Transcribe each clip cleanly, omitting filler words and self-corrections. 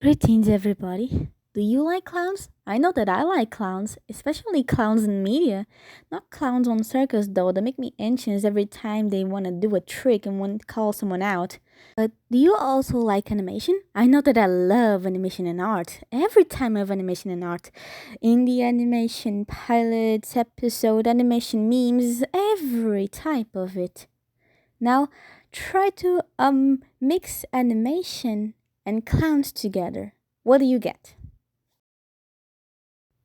Greetings, everybody. Do you like clowns? I know that I like clowns, especially clowns in media. Not clowns on circus, though, that make me anxious every time they want to do a trick and want to call someone out. But do you also like animation? I know that I love animation and art. Every time I have animation and art. Indie animation, pilots, episode animation, memes, every type of it. Now, try to mix animation and clowns together. What do you get?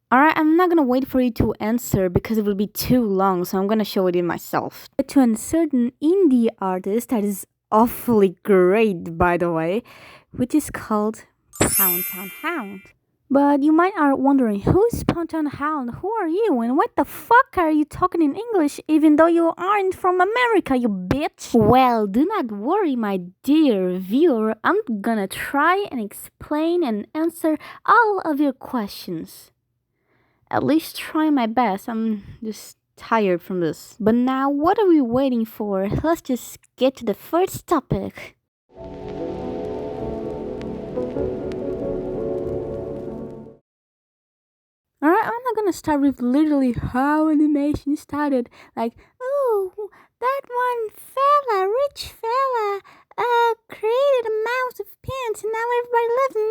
Alright, I'm not gonna wait for you to answer because it will be too long, so I'm gonna show it in myself. To a certain indie artist that is awfully great, by the way, which is called Poundtownhound. But you might are wondering, who's Poundtownhound? Who are you? And what the fuck are you talking in English even though you aren't from America, you bitch? Well, do not worry, my dear viewer. I'm gonna try and explain and answer all of your questions. At least try my best. I'm just tired from this. But now, what are we waiting for? Let's just get to the first topic. Alright, I'm not gonna start with literally how animation started. Like, oh, that one fella, rich fella, created a mouse with pants and now everybody loves him.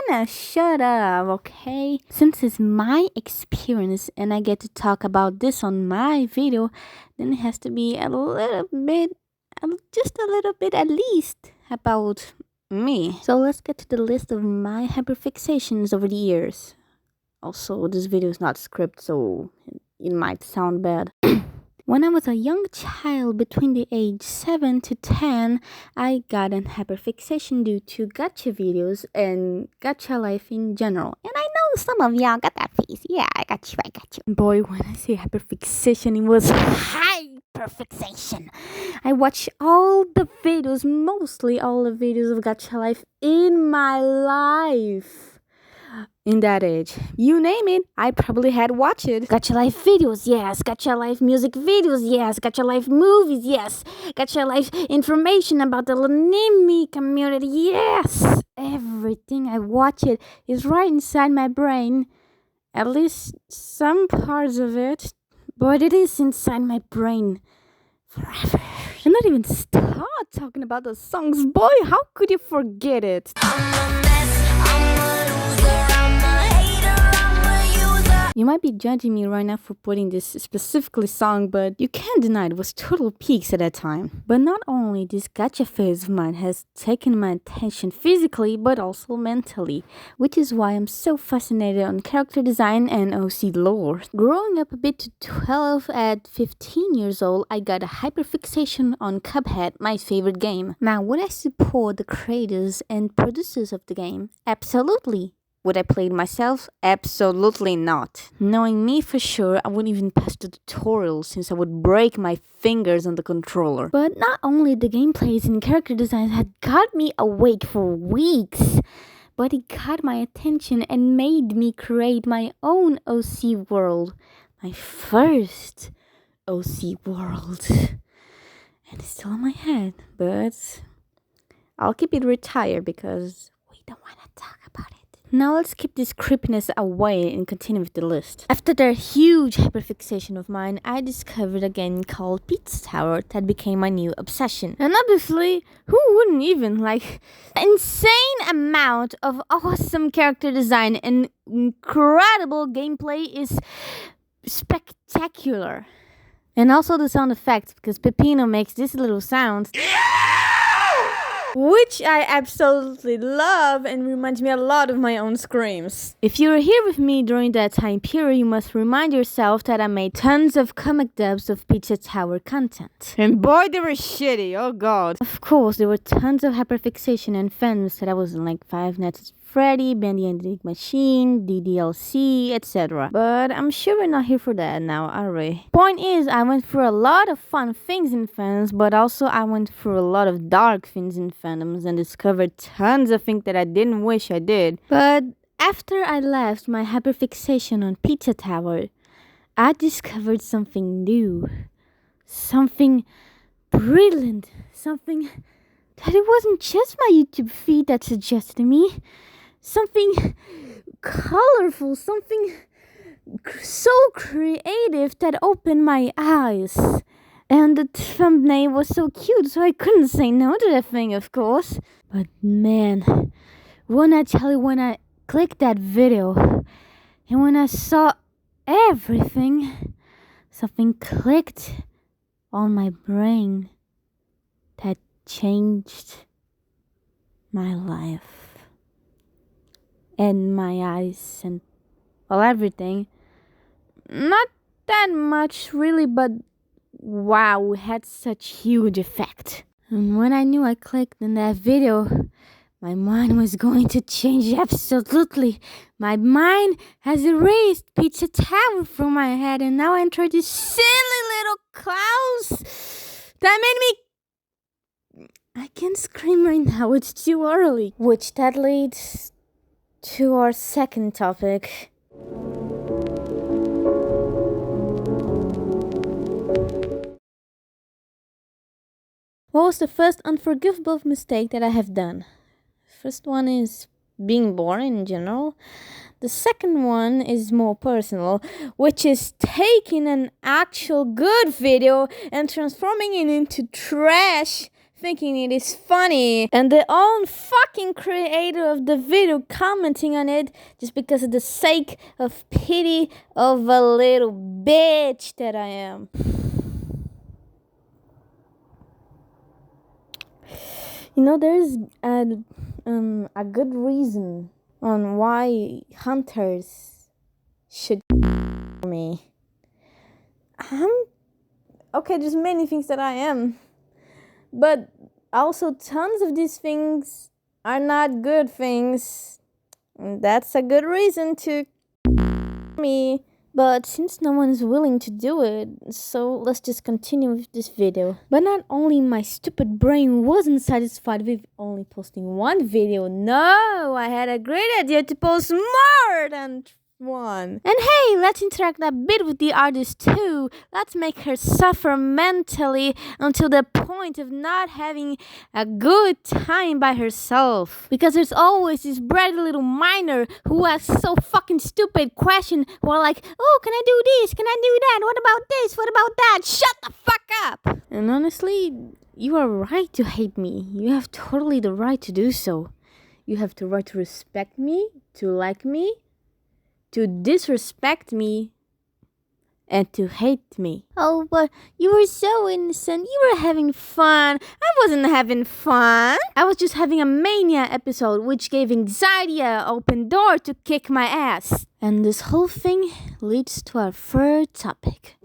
No. Shut up, okay? Since it's my experience and I get to talk about this on my video, then it has to be a little bit, just a little bit at least, about me. So let's get to the list of my hyperfixations over the years. Also, this video is not scripted, so it might sound bad. When I was a young child between the age 7 to 10, I got an hyperfixation due to gacha videos and gacha life in general. And I know some of y'all got that face. Yeah, I got you. Boy, when I say hyperfixation, it was hyperfixation. I watched all the videos, mostly all the videos of gacha life in my life. In that age, you name it, I probably had watched it. Gacha life videos, yes. Gacha life music videos, yes. Gacha life movies, yes. Gacha life information about the anime community, yes. Everything I watch it is right inside my brain. At least some parts of it, but it is inside my brain forever. I'm not even start talking about the songs, boy. How could you forget it? I'm a mess, I'm a loser, I'm a hater, I'm a user. You might be judging me right now for putting this specifically song, but you can't deny it was total peaks at that time. But not only this gacha phase of mine has taken my attention physically, but also mentally, which is why I'm so fascinated on character design and OC lore. Growing up a bit to 12 at 15 years old, I got a hyperfixation on Cuphead, my favorite game. Now, would I support the creators and producers of the game? Absolutely. Would I play it myself? Absolutely not. Knowing me for sure, I wouldn't even pass the tutorial since I would break my fingers on the controller. But not only the gameplays and character designs had got me awake for weeks, but it got my attention and made me create my own OC world. My first OC world. And it's still in my head, but I'll keep it retired because we don't want to talk about it. Now let's keep this creepiness away and continue with the list. After that huge hyperfixation of mine, I discovered a game called Pizza Tower that became my new obsession. And obviously, who wouldn't even like insane amount of awesome character design and incredible gameplay is spectacular. And also the sound effects, because Peppino makes this little sound, which I absolutely love and reminds me a lot of my own screams. If you were here with me during that time period, you must remind yourself that I made tons of comic dubs of Pizza Tower content. And boy, they were shitty, oh god. Of course, there were tons of hyperfixation and fans that I was in, like Five Nights at Freddy, Bendy and the Ink Machine, DDLC, etc. But I'm sure we're not here for that now, are we? Point is, I went through a lot of fun things in fandoms, but also I went through a lot of dark things in fandoms and discovered tons of things that I didn't wish I did. But after I left my hyperfixation on Pizza Tower, I discovered something new, something brilliant, something that it wasn't just my YouTube feed that suggested to me. Something colorful, something so creative that opened my eyes. And the thumbnail was so cute, so I couldn't say no to that thing, of course. But man, when I tell you, when I clicked that video, and when I saw everything, something clicked on my brain that changed my life. And my eyes and everything. Not that much really, but wow, it had such huge effect. And when I knew I clicked in that video, my mind was going to change absolutely. My mind has erased Pizza Tower from my head, and now I enter these silly little clouds that made me... I can't scream right now, it's too early. Which that leads to our second topic. What was the first unforgivable mistake that I have done? First one is being boring in general. The second one is more personal, which is taking an actual good video and transforming it into trash, thinking it is funny, and the own fucking creator of the video commenting on it just because of the sake of pity of a little bitch that I am. You know, there's a good reason on why hunters should me. Okay, there's many things that I am. But also tons of these things are not good things. And that's a good reason to me. But since no one is willing to do it, so let's just continue with this video. But not only my stupid brain wasn't satisfied with only posting one video, no, I had a great idea to post more than one. And hey, let's interact a bit with the artist too. Let's make her suffer mentally until the point of not having a good time by herself. Because there's always this bratty little minor who asks so fucking stupid questions who are like, oh, can I do this? Can I do that? What about this? What about that? Shut the fuck up! And honestly, you are right to hate me. You have totally the right to do so. You have the right to respect me, to like me, to disrespect me and to hate me. Oh, but you were so innocent. You were having fun. I wasn't having fun. I was just having a mania episode which gave anxiety an open door to kick my ass. And this whole thing leads to our third topic.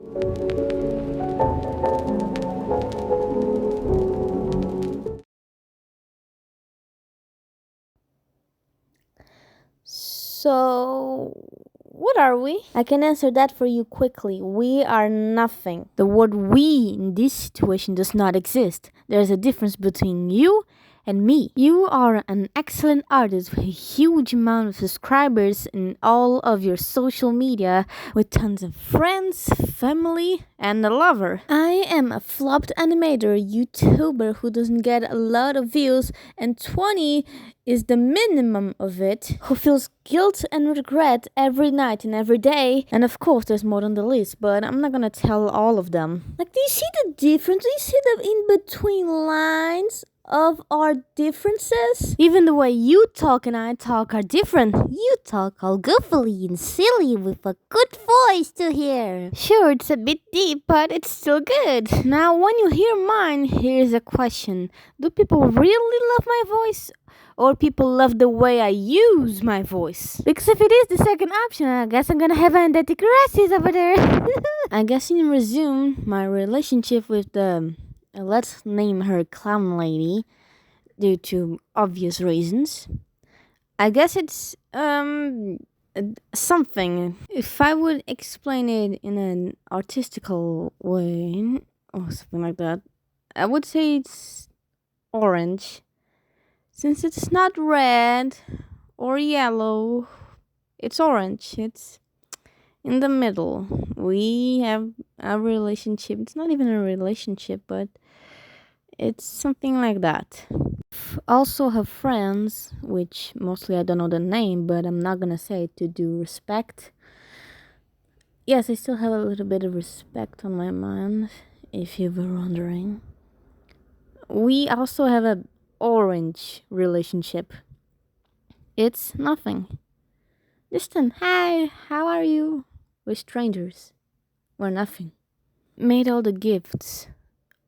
So, what are we? I can answer that for you quickly. We are nothing. The word we in this situation does not exist. There's a difference between you and me. You are an excellent artist with a huge amount of subscribers in all of your social media, with tons of friends, family, and a lover. I am a flopped animator, YouTuber who doesn't get a lot of views, and 20 is the minimum of it, who feels guilt and regret every night and every day. And of course there's more on the list, but I'm not gonna tell all of them. Like, do you see the difference? Do you see the in-between lines of our differences? Even the way you talk and I talk are different. You talk all goofily and silly with a good voice to hear. Sure, it's a bit deep, but it's still good. Now, when you hear mine, here's a question. Do people really love my voice? Or people love the way I use my voice? Because if it is the second option, I guess I'm gonna have andetics over there. I guess in resume, my relationship with the let's name her clown lady, due to obvious reasons. I guess it's something. If I would explain it in an artistical way or something like that, I would say it's orange. Since it's not red or yellow, it's orange. It's in the middle. We have a relationship. It's not even a relationship, but it's something like that. Also have friends, which mostly I don't know the name, but I'm not gonna say it to do respect. Yes, I still have a little bit of respect on my mind, if you were wondering. We also have a orange relationship. It's nothing. Distant, hi, how are you? We're strangers. We're nothing. Made all the gifts,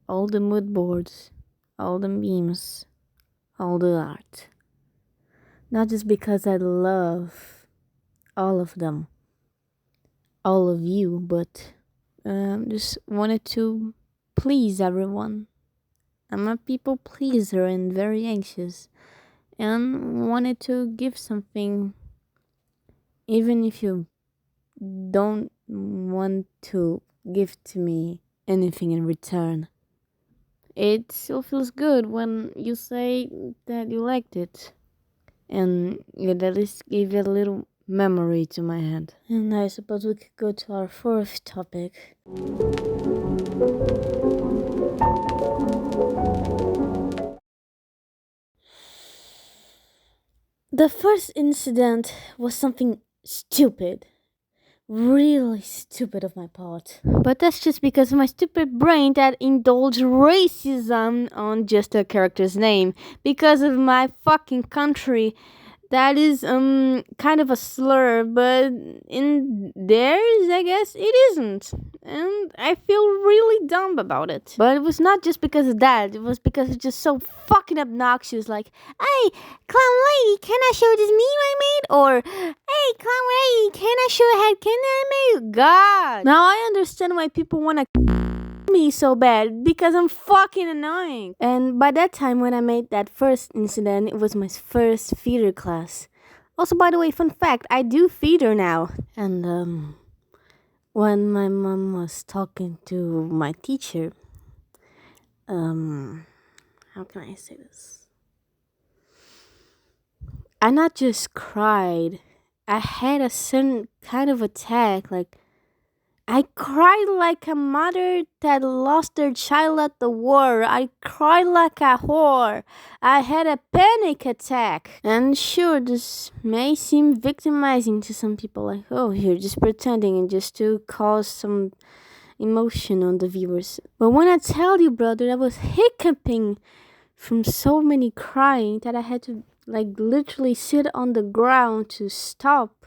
all the mood boards, all the memes, all the art. Not just because I love all of them, all of you, but just wanted to please everyone. I'm a people pleaser and very anxious, and wanted to give something, even if you don't want to give to me anything in return. It still feels good when you say that you liked it, and it at least gave a little memory to my head. And I suppose we could go to our fourth topic. The first incident was something stupid. Really stupid of my part. But that's just because of my stupid brain that indulged racism on just a character's name. Because of my fucking country. That is kind of a slur, but in theirs, I guess it isn't. And I feel really dumb about it. But it was not just because of that. It was because it's just so fucking obnoxious. Like, hey, clown lady, can I show this meme I made? Or, hey, clown lady, can I show a head candy I made? God. Now I understand why people want to me so bad, because I'm fucking annoying. And by that time when I made that first incident, it was my first theater class. Also, by the way, fun fact, I do theater now. And when my mom was talking to my teacher, how can I say this? I not just cried, I had a certain kind of attack. Like, I cried like a mother that lost their child at the war. I cried like a whore. I had a panic attack. And sure, this may seem victimizing to some people. Like, oh, you're just pretending and just to cause some emotion on the viewers. But when I tell you, brother, I was hiccuping from so many crying that I had to, like, literally sit on the ground to stop.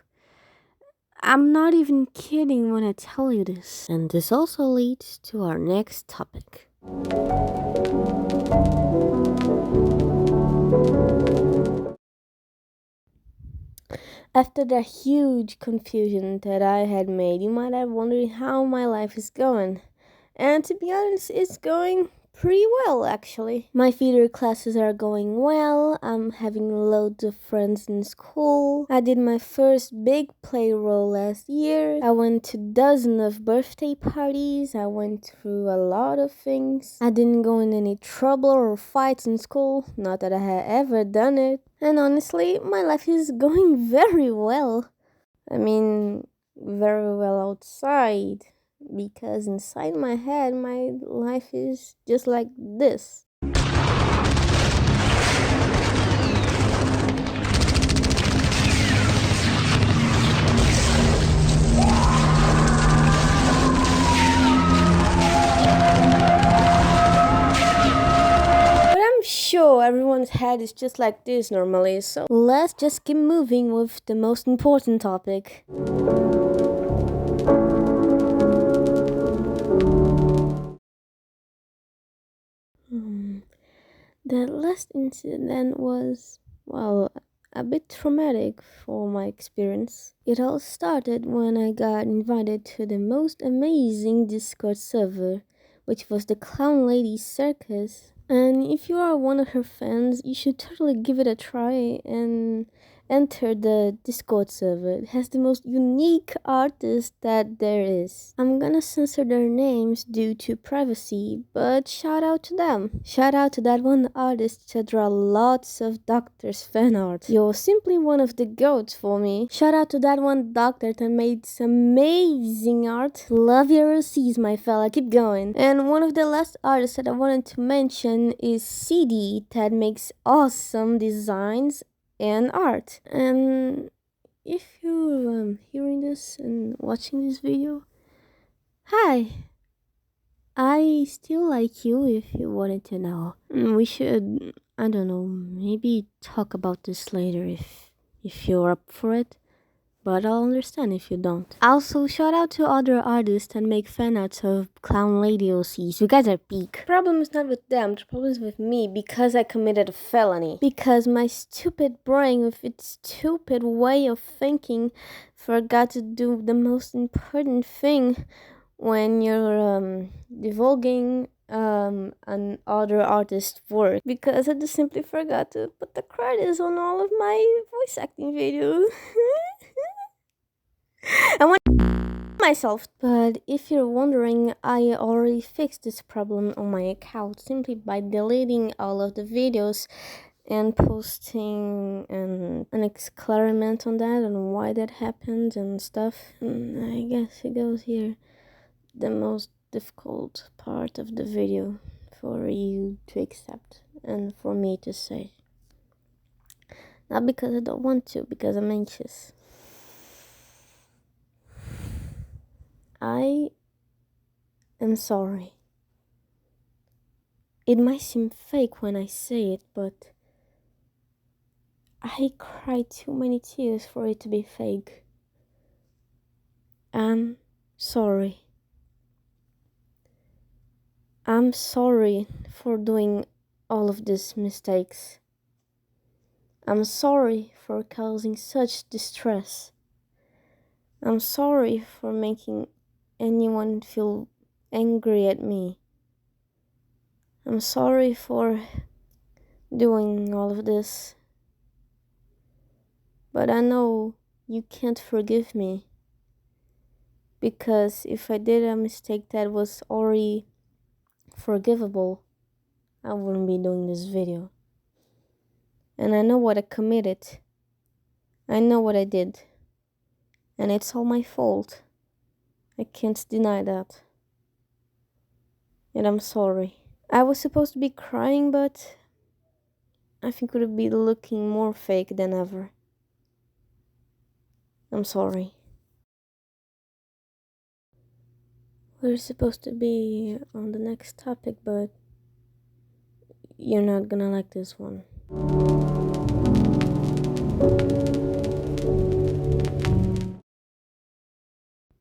I'm not even kidding when I tell you this. And this also leads to our next topic. After the huge confusion that I had made, you might have wondered how my life is going. And to be honest, it's going pretty well, actually. My theater classes are going well. I'm having loads of friends in school. I did my first big play role last year. I went to dozens of birthday parties. I went through a lot of things. I didn't go in any trouble or fights in school. Not that I had ever done it. And honestly, my life is going very well. I mean, very well outside. Because inside my head, my life is just like this. But I'm sure everyone's head is just like this normally, so let's just keep moving with the most important topic. The last incident was, well, a bit traumatic for my experience. It all started when I got invited to the most amazing Discord server, which was the Clown Lady Circus. And if you are one of her fans, you should totally give it a try and enter the Discord server. It has the most unique artists that there is. I'm gonna censor their names due to privacy, but shout out to them. Shout out to that one artist that draw lots of Doctor's fan art. You're simply one of the goats for me. Shout out to that one doctor that made some amazing art. Love your receipts, my fella. Keep going. And one of the last artists that I wanted to mention is CD that makes awesome designs and art. And if you're hearing this and watching this video, hi, I still like you if you wanted to know. We should, I don't know, maybe talk about this later if you're up for it. But I'll understand if you don't. Also, shout out to other artists that make fan arts of Clown Lady OCs. You guys are peak. Problem is not with them, the problem is with me because I committed a felony. Because my stupid brain, with its stupid way of thinking, forgot to do the most important thing when you're divulging an other artist's work, because I just simply forgot to put the credits on all of my voice acting videos. I want myself. But if you're wondering, I already fixed this problem on my account simply by deleting all of the videos and posting an experiment on that and why that happened and stuff. And I guess it goes here. The most difficult part of the video for you to accept and for me to say. Not because I don't want to, because I'm anxious. I am sorry. It might seem fake when I say it, but I cried too many tears for it to be fake. I'm sorry. I'm sorry for doing all of these mistakes. I'm sorry for causing such distress. I'm sorry for making anyone feel angry at me. I'm sorry for doing all of this. But I know you can't forgive me. Because if I did a mistake that was already forgivable, I wouldn't be doing this video. And I know what I committed. I know what I did. And it's all my fault. I can't deny that. And I'm sorry. I was supposed to be crying, but I think it would be looking more fake than ever. I'm sorry. We're supposed to be on the next topic, but you're not gonna like this one.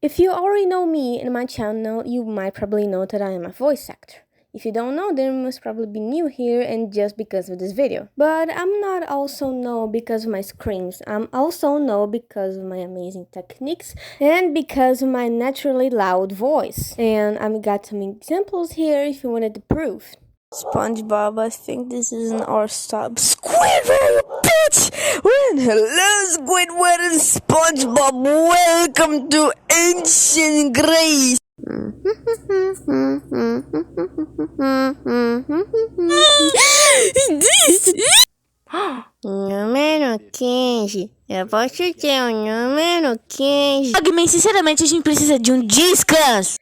If you already know me and my channel, you might probably know that I am a voice actor. If you don't know, then you must probably be new here and just because of this video. But I'm not also know because of my screams. I'm also know because of my amazing techniques and because of my naturally loud voice. And I've got some examples here if you wanted the proof. SpongeBob, I think this is an R-stop. Squidward, bitch! Well, hello, Squidward and SpongeBob. Welcome to Ancient Grace. Número 15. Eu posso ter o número 15. Mas sinceramente a gente precisa de um descanso.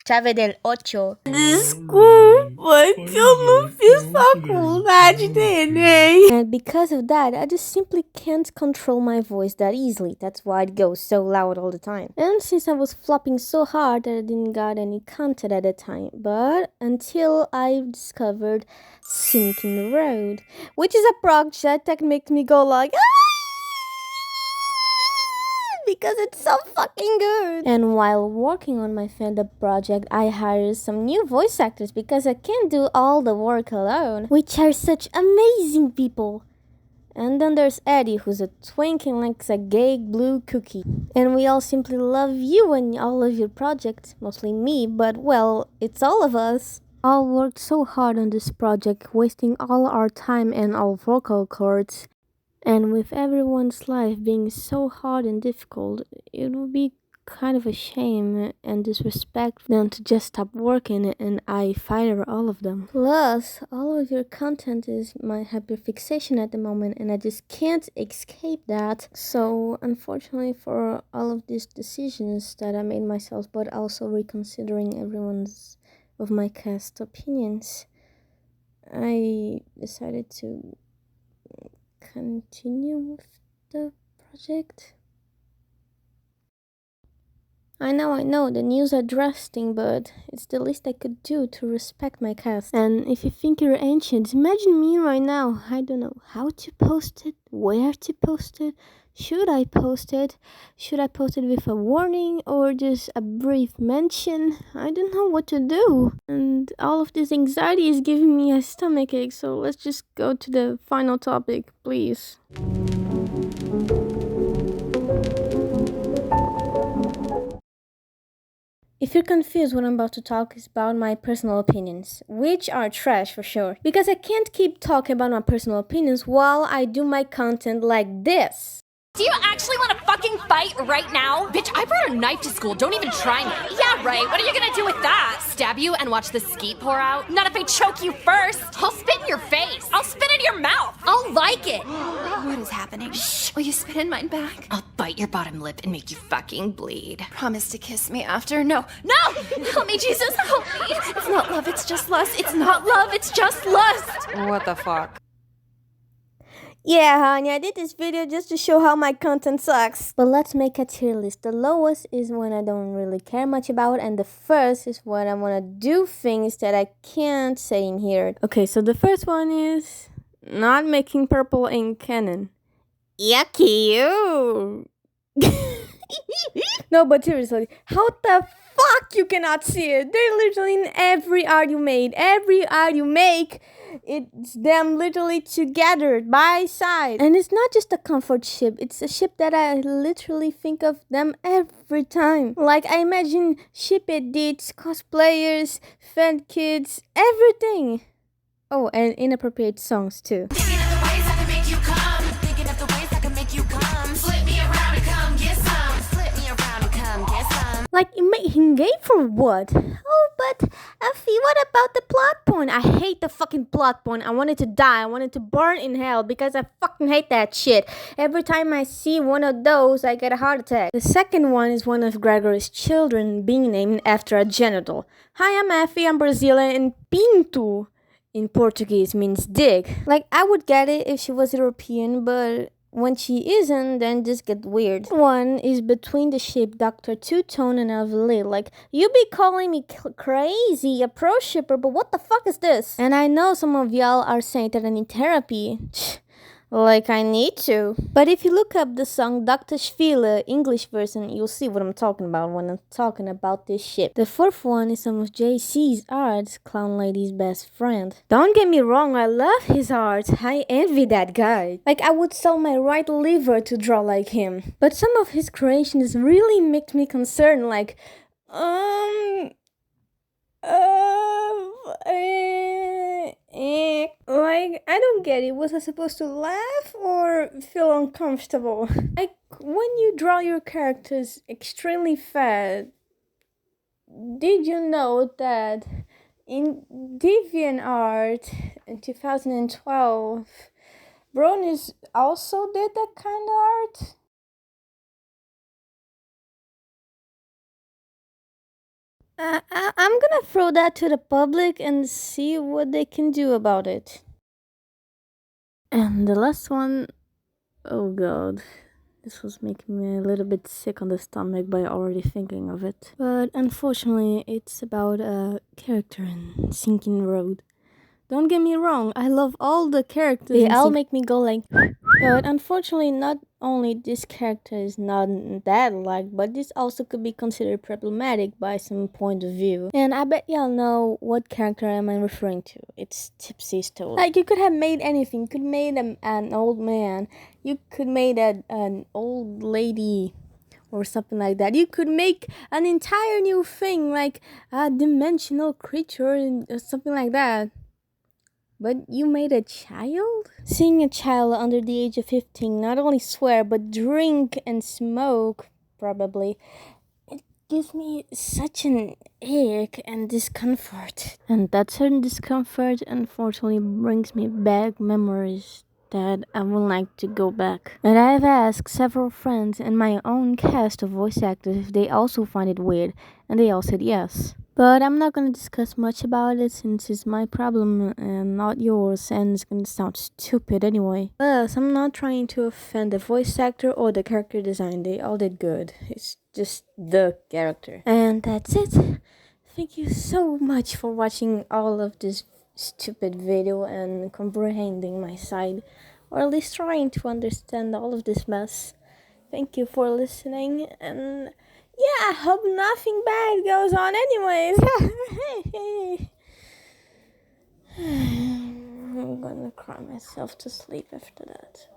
Chave del 8. Desculpa, que eu não fiz faculdade de Enem. And because of that, I just simply can't control my voice that easily. That's why it goes so loud all the time. And since I was flopping so hard that I didn't got any content at the time. But until I discovered Cynic in the Road, which is a project that makes me go like, because it's so fucking good. And while working on my fandom project, I hired some new voice actors because I can't do all the work alone, which are such amazing people. And then there's Eddie, who's a twinkling like a gay blue cookie. And we all simply love you and all of your projects, mostly me, but well, it's all of us. All worked so hard on this project, wasting all our time and all vocal cords. And with everyone's life being so hard and difficult, it would be kind of a shame and disrespect for them to just stop working and I fire all of them. Plus, all of your content is my hyperfixation at the moment and I just can't escape that. So, unfortunately for all of these decisions that I made myself, but also reconsidering everyone's of my cast opinions, I decided to continue with the project. I know, the news are drastic, but it's the least I could do to respect my cast. And if you think you're ancient, imagine me right now. I don't know how to post it, where to post it, should I post it? Should I post it with a warning or just a brief mention? I don't know what to do. And all of this anxiety is giving me a stomachache, so let's just go to the final topic, please. If you're confused, what I'm about to talk is about my personal opinions, which are trash for sure, because I can't keep talking about my personal opinions while I do my content like this. Do you actually want to fucking fight right now? Bitch, I brought a knife to school. Don't even try me. Yeah, right. What are you gonna do with that? Stab you and watch the skeet pour out? Not if I choke you first. I'll spit in your face. I'll spit in your mouth. I'll like it. What is happening? Shh. Will you spit in mine back? I'll bite your bottom lip and make you fucking bleed. Promise to kiss me after. No. No! Help me, Jesus. Help me. It's not love, it's just lust. It's not love. It's just lust. What the fuck? Yeah, honey, I did this video just to show how my content sucks. But let's make a tier list. The lowest is when I don't really care much about, and the first is when I want to do things that I can't say in here. Okay, so the first one is not making purple in canon. Yucky, you. No, but seriously, how the fuck you cannot see it? They're literally in every art you made. Every art you make, it's them literally together by side. And it's not just a comfort ship, it's a ship that I literally think of them every time. Like, I imagine ship edits, cosplayers, fan kids, everything. Oh, and inappropriate songs too. Thinking of the ways I can make you come. Thinking of the ways I can make you come. Flip me around and come get some. Flip me around and come get some. Like, you made him gay for what? Oh, but Effie, what about the plot point? I hate the fucking plot point. I wanted to die. I wanted to burn in hell because I fucking hate that shit. Every time I see one of those, I get a heart attack. The second one is one of Gregory's children being named after a genital. Hi, I'm Effie. I'm Brazilian, and pinto in Portuguese means dick. Like, I would get it if she was European, but when she isn't, then just get weird. One is between the ship Dr. Two-Tone and Evelyn. Like, you be calling me crazy, a pro shipper, but what the fuck is this? And I know some of y'all are saying that I need therapy. Like I need to. But if you look up the song Dr. Spiele English version, you'll see what I'm talking about when I'm talking about this shit. The fourth one is some of JC's art, Clown Lady's best friend. Don't get me wrong, I love his art. I envy that guy. Like I would sell my right liver to draw like him. But some of his creations really make me concerned, like, like, I don't get it. Was I supposed to laugh or feel uncomfortable? Like, when you draw your characters extremely fat, did you know that in DeviantArt in 2012, Bronies also did that kind of art? I'm gonna throw that to the public and see what they can do about it. And the last one, oh god, this was making me a little bit sick on the stomach by already thinking of it. But unfortunately, it's about a character in Sinking Road. Don't get me wrong, I love all the characters. They all make me go like... But unfortunately, not only this character is not that liked, but this also could be considered problematic by some point of view. And I bet y'all know what character am I referring to. It's Tipsy Toad. Like, you could have made anything. You could made an old man. You could made an old lady or something like that. You could make an entire new thing, like a dimensional creature or something like that. But you made a child? Seeing a child under the age of 15 not only swear, but drink and smoke, probably, it gives me such an ache and discomfort. And that certain discomfort, unfortunately, brings me back memories that I would like to go back. And I have asked several friends and my own cast of voice actors if they also find it weird, and they all said yes. But I'm not gonna discuss much about it since it's my problem and not yours, and it's gonna sound stupid anyway. Plus, I'm not trying to offend the voice actor or the character design, they all did good. It's just the character. And that's it. Thank you so much for watching all of this stupid video and comprehending my side, or at least trying to understand all of this mess. Thank you for listening, and yeah, I hope nothing bad goes on anyways. I'm gonna cry myself to sleep after that.